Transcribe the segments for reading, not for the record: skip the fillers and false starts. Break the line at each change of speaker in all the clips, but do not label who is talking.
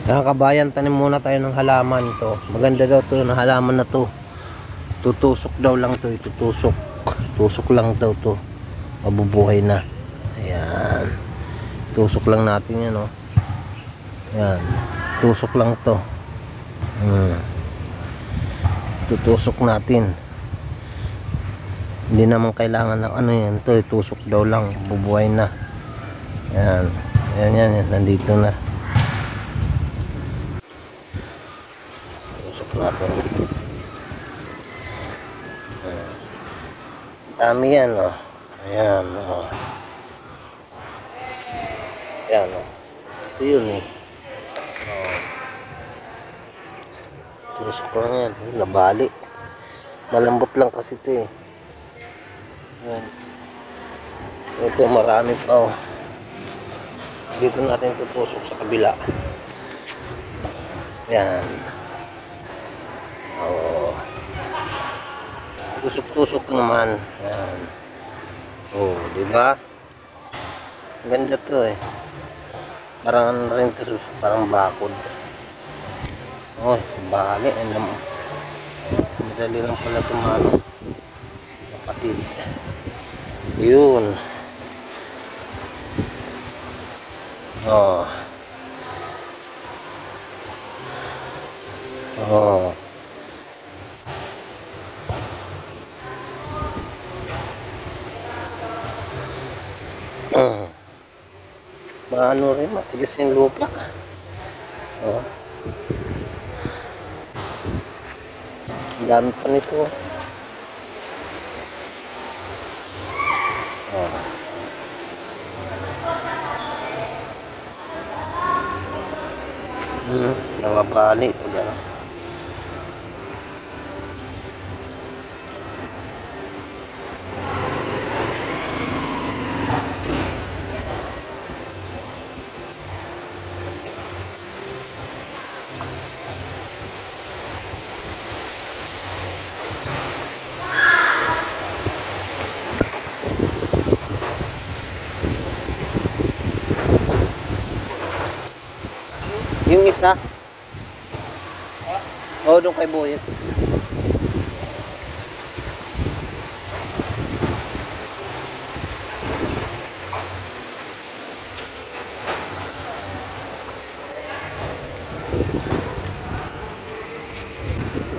Mga kabayan, tanim muna tayo ng halaman to. Maganda daw to na halaman na to. Tutusok daw lang to, itutusok. Tusok lang daw to. Mabubuhay na. Ayan. Tusok lang natin yan, oh. Ayan. Tusok lang to. Tutusok natin. Hindi naman kailangan ng ano yan to, tusok daw lang, bubuhay na. Ayan. Ayan, yan, nandito na. Tusok natin. Ayan. Dami yan, oh. Ayan, oh. Ayan, oh. Ito yun, eh. Oh. Tusok lang yan. Nabali. Malambot lang kasi ito, eh. Ayan. Ito, marami pa, oh. Dito natin tutusok sa kabila. Ayan. Oh. Tusok-tusok naman. Ayan. Oh, di ba? Ganda to, eh. Parang ano rin to, parang bakod. Oh, bali. Madali lang pala tumano. Kapatid. Yun. Oh. Oh. Maano rin, matigas yung lupa. Oh. Ang dami pa nito. Oh. Nawabali ito gano'n. Yung isa? Oo, doon kay Boyet.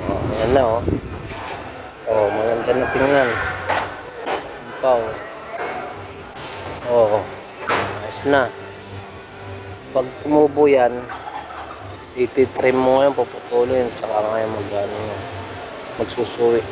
Oh, ayan na, oh. Oh, maganda na tingnan. Ikaw. Oh, ayos na. Pag tumubo yan, ititrim mo ngayon, puputulin, tsaka ngayon magsusuwi.